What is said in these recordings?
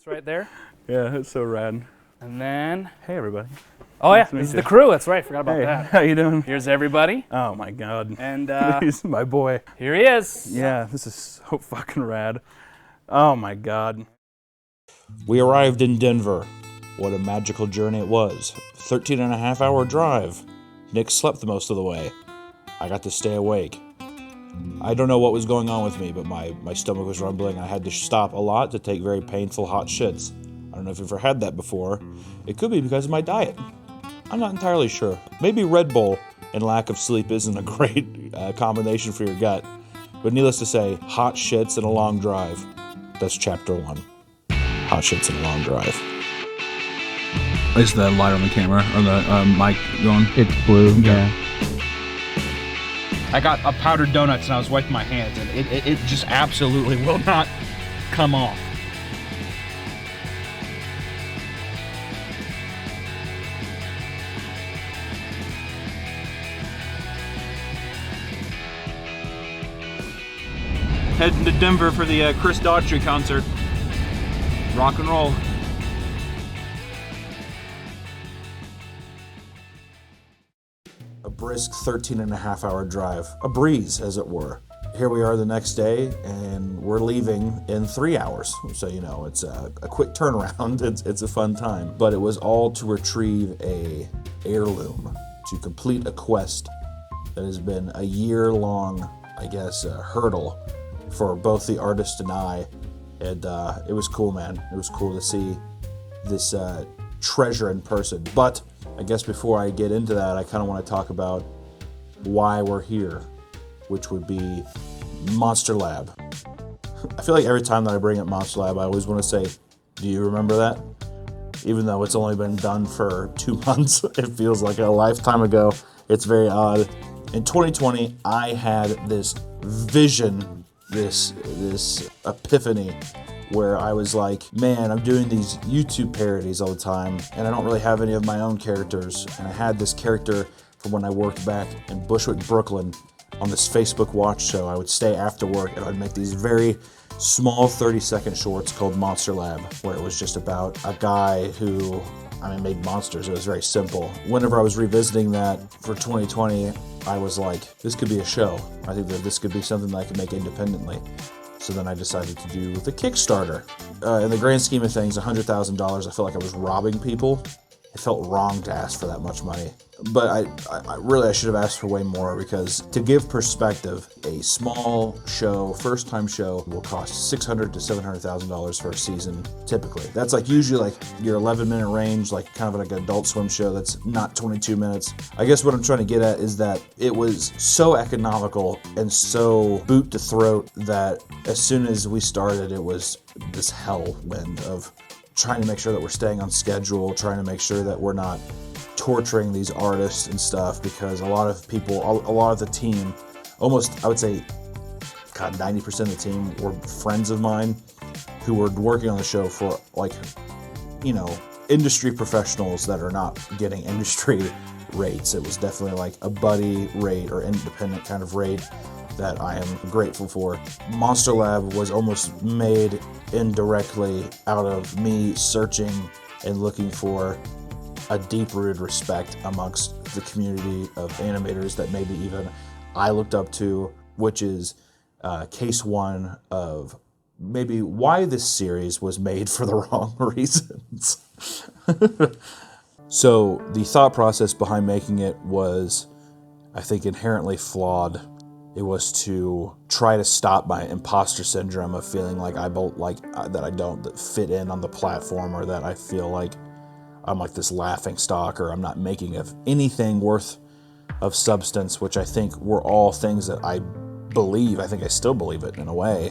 It's right there. Yeah, it's so rad. And then, Hey, everybody. oh Nice yeah, to meet this is you. the crew. That's right. Forgot about Hey, that. how you doing? Here's everybody. Oh my God. And He's my boy. here he is. Yeah, this is so fucking rad. Oh my God. We arrived in Denver. What a magical journey it was. 13 and a half hour drive. Nick slept the most of the way. I got to stay awake. I don't know what was going on with me, but my stomach was rumbling. I had to stop a lot to take very painful hot shits. I don't know if you've ever had that before. It could be because of my diet. I'm not entirely sure. Maybe Red Bull and lack of sleep isn't a great combination for your gut. But needless to say, hot shits and a long drive. That's chapter 1. Hot shits and a long drive. Is the light on the camera or the mic going? It's blue, yeah. I got a powdered donuts and I was wiping my hands, and it just absolutely will not come off. Heading to Denver for the Chris Daughtry concert. Rock and roll. A brisk 13 and a half hour drive. A breeze, as it were. Here we are the next day, and we're leaving in 3 hours. So, you know, it's a quick turnaround. It's a fun time. But it was all to retrieve a heirloom, to complete a quest that has been a year-long, I guess, hurdle for both the artist and I. And it was cool, man. It was cool to see this treasure in person. But I guess before I get into that, I kind of want to talk about why we're here, which would be Monster Lab. I feel like every time that I bring up Monster Lab, I always want to say, do you remember that? Even though it's only been done for 2 months, it feels like a lifetime ago. It's very odd. In 2020, I had this vision, this epiphany, where I was like, man, I'm doing these YouTube parodies all the time, and I don't really have any of my own characters. And I had this character from when I worked back in Bushwick, Brooklyn, on this Facebook watch show. I would stay after work, and I'd make these very small 30-second shorts called Monster Lab, where it was just about a guy who, made monsters. It was very simple. Whenever I was revisiting that for 2020, I was like, this could be a show. I think that this could be something that I could make independently. So then I decided to do the Kickstarter. In the grand scheme of things, $100,000, I felt like I was robbing people. It felt wrong to ask for that much money. But I should have asked for way more, because to give perspective, a small show, first-time show, will cost $600,000 to $700,000 for a season, typically. That's like usually like your 11-minute range, like kind of like an Adult Swim show that's not 22 minutes. I guess what I'm trying to get at is that it was so economical and so boot to throat that as soon as we started, it was this whirlwind of trying to make sure that we're staying on schedule, trying to make sure that we're not torturing these artists and stuff, because a lot of people, a lot of the team, almost, I would say, 90% of the team were friends of mine who were working on the show for, like, industry professionals that are not getting industry rates. It was definitely like a buddy rate or independent kind of rate that I am grateful for. Monster Lab was almost made indirectly out of me searching and looking for a deep-rooted respect amongst the community of animators that maybe even I looked up to, which is case one of maybe why this series was made for the wrong reasons. So the thought process behind making it was, I think, inherently flawed. It was to try to stop my imposter syndrome of feeling like I don't fit in on the platform, or that I feel like I'm like this laughing stock, or I'm not making of anything worth of substance, which I think were all things that I believe. I think I still believe it in a way,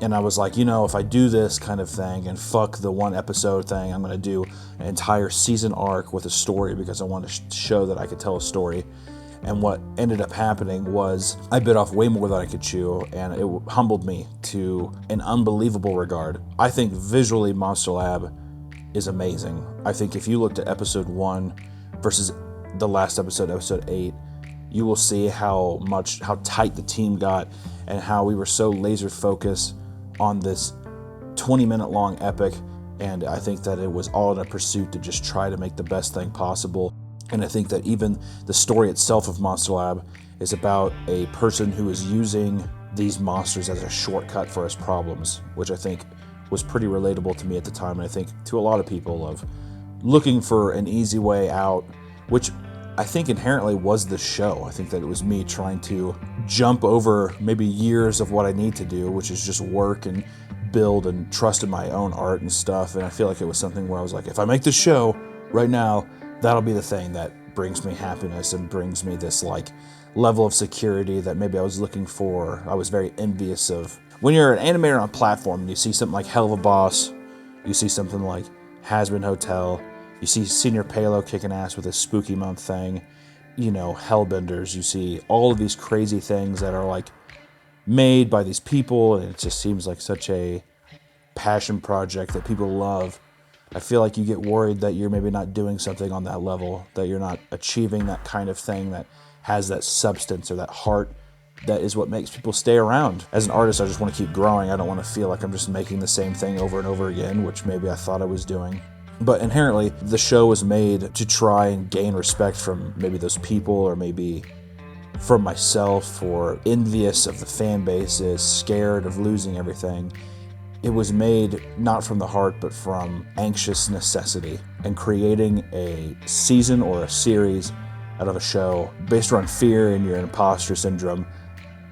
And I was like, if I do this kind of thing and fuck the one episode thing, I'm going to do an entire season arc with a story, because I want to show that I could tell a story. And what ended up happening was I bit off way more than I could chew, and it humbled me to an unbelievable regard. I think visually Monster Lab is amazing. I think if you looked at episode 1 versus the last episode, episode 8, you will see how tight the team got, and how we were so laser focused on this 20-minute long epic And I think that it was all in a pursuit to just try to make the best thing possible. And I think that even the story itself of Monster Lab is about a person who is using these monsters as a shortcut for his problems, which I think was pretty relatable to me at the time, and I think to a lot of people, of looking for an easy way out, which I think inherently was the show. I think that it was me trying to jump over maybe years of what I need to do, which is just work and build and trust in my own art and stuff. And I feel like it was something where I was like, if I make this show right now, that'll be the thing that brings me happiness and brings me this like level of security that maybe I was looking for. I was very envious of. When you're an animator on a platform and you see something like Hell of a Boss, you see something like Has-Been Hotel, you see Senior Palo kicking ass with his Spooky Month thing, you know, Hellbenders, you see all of these crazy things that are like made by these people, and it just seems like such a passion project that people love. I feel like you get worried that you're maybe not doing something on that level, that you're not achieving that kind of thing that has that substance or that heart that is what makes people stay around. As an artist, I just want to keep growing. I don't want to feel like I'm just making the same thing over and over again, which maybe I thought I was doing. But inherently, the show was made to try and gain respect from maybe those people, or maybe from myself, or envious of the fan bases, scared of losing everything. It was made not from the heart, but from anxious necessity. And creating a season or a series out of a show based around fear and your imposter syndrome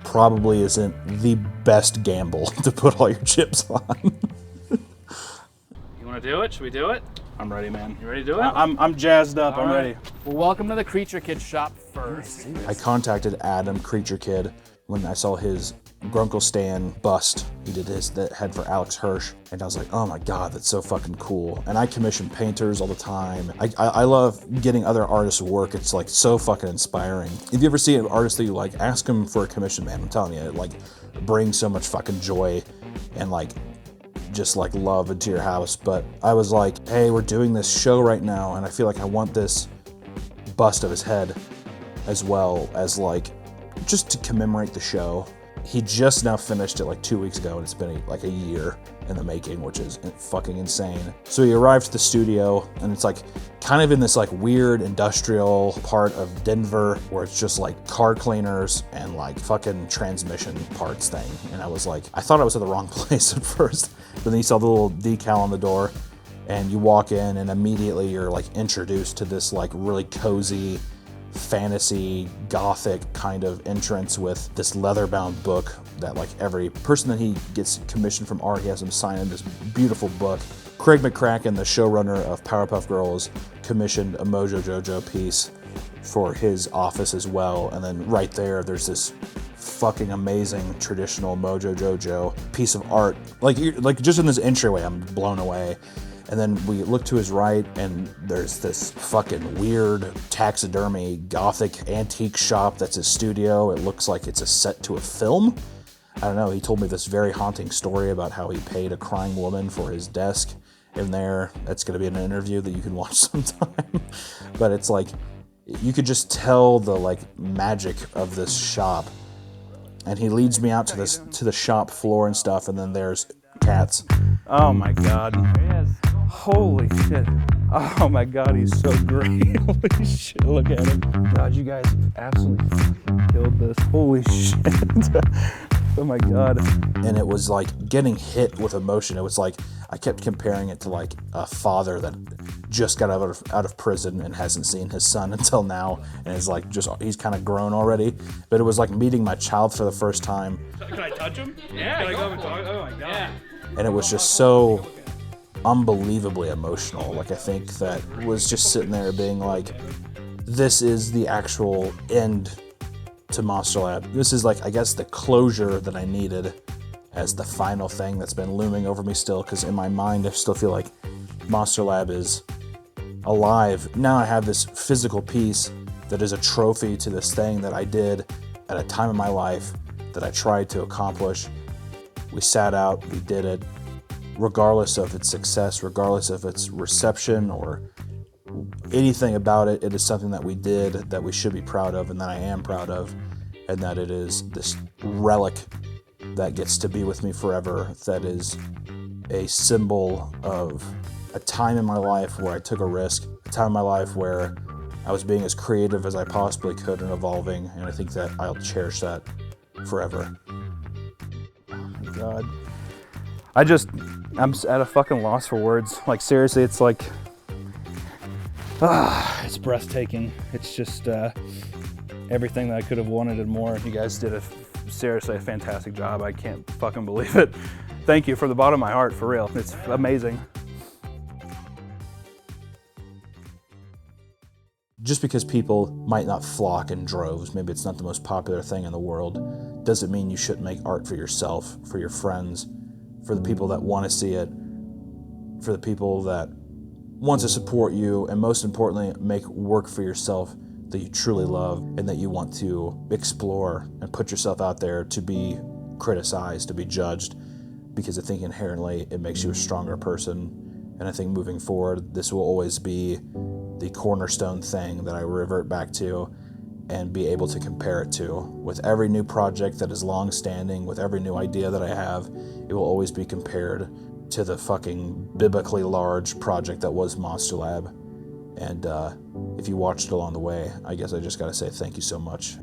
probably isn't the best gamble to put all your chips on. You want to do it? Should we do it? I'm ready, man. You ready to do it? I'm jazzed up. All I'm right. ready. Well, welcome to the KreatureKid shop first. I contacted Adam, KreatureKid, when I saw his Grunkle Stan bust. He did that head for Alex Hirsch, and I was like, oh my god, that's so fucking cool. And I commission painters all the time. I love getting other artists' work. It's like so fucking inspiring. If you ever see an artist that you like, ask him for a commission, man. I'm telling you, it like brings so much fucking joy and like just like love into your house. But I was like, hey, we're doing this show right now, and I feel like I want this bust of his head as well as like just to commemorate the show. He just now finished it like 2 weeks ago, and it's been like a year in the making, which is fucking insane. So he arrived at the studio, and it's like kind of in this like weird industrial part of Denver where it's just like car cleaners and like fucking transmission parts thing. And I was like, I thought I was at the wrong place at first, but then you saw the little decal on the door, and you walk in, and immediately you're like introduced to this like really cozy fantasy gothic kind of entrance with this leather-bound book that like every person that he gets commissioned from art, he has him sign in this beautiful book. Craig McCracken, the showrunner of Powerpuff Girls, commissioned a Mojo Jojo piece for his office as well. And then right there's this fucking amazing traditional Mojo Jojo piece of art. Like just in this entryway, I'm blown away. And then we look to his right, and there's this fucking weird taxidermy gothic antique shop that's his studio. It looks like it's a set to a film. I don't know, he told me this very haunting story about how he paid a crying woman for his desk in there. That's going to be an interview that you can watch sometime. But it's like, you could just tell the like magic of this shop. And he leads me out to the shop floor and stuff, and then there's cats. Oh my god. There he is. Holy shit. Oh my god, he's so great. Holy shit, look at him. God, you guys absolutely fucking killed this. Holy shit. Oh my god. And it was like getting hit with emotion. It was like, I kept comparing it to like a father that just got out of prison and hasn't seen his son until now, and is like he's kind of grown already. But it was like meeting my child for the first time. Can I touch him? Yeah. Can I go and talk? Oh my god. Yeah. And it was just so unbelievably emotional. Like, I think that was just sitting there being like, this is the actual end to Monster Lab. This is like, I guess, the closure that I needed as the final thing that's been looming over me still, because in my mind I still feel like Monster Lab is alive. Now I have this physical piece that is a trophy to this thing that I did at a time in my life that I tried to accomplish. We sat out, we did it. Regardless of its success, regardless of its reception or anything about it, it is something that we did that we should be proud of, and that I am proud of, and that it is this relic that gets to be with me forever, that is a symbol of a time in my life where I took a risk, a time in my life where I was being as creative as I possibly could and evolving, and I think that I'll cherish that forever. Oh my God. I'm at a fucking loss for words. Like, seriously, it's like, it's breathtaking. It's just everything that I could have wanted and more. You guys did seriously a fantastic job. I can't fucking believe it. Thank you from the bottom of my heart, for real. It's amazing. Just because people might not flock in droves, maybe it's not the most popular thing in the world, doesn't mean you shouldn't make art for yourself, for your friends, for the people that want to see it, for the people that want to support you, and most importantly, make work for yourself that you truly love and that you want to explore and put yourself out there to be criticized, to be judged, because I think inherently it makes you a stronger person. And I think moving forward, this will always be the cornerstone thing that I revert back to and be able to compare it to. With every new project that is long-standing, with every new idea that I have, it will always be compared to the fucking biblically large project that was Monster Lab. And if you watched it along the way, I guess I just gotta say thank you so much.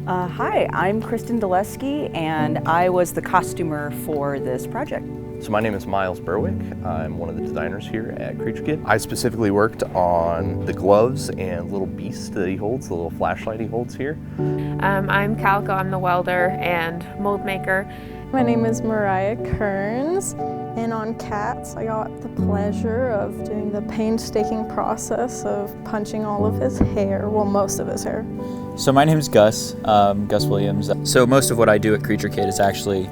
Hi, I'm Kristin Dalleske, and I was the costumer for this project. So my name is Miles Berwick. I'm one of the designers here at KreatureKid. I specifically worked on the gloves and little beast that he holds, the little flashlight he holds here. I'm Calico, I'm the welder and Moldmaker. My name is Mariah Keirns, and on Cats I got the pleasure of doing the painstaking process of punching all of his hair, well, most of his hair. So my name is Gus Williams. So most of what I do at KreatureKid is actually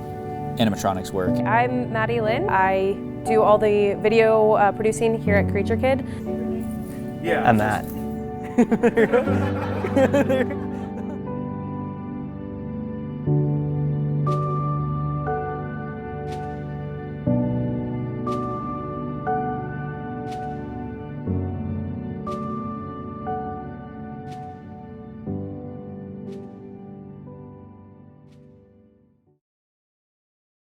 animatronics work. I'm Madi. I do all the video producing here at KreatureKid. Yeah. I'm Matt.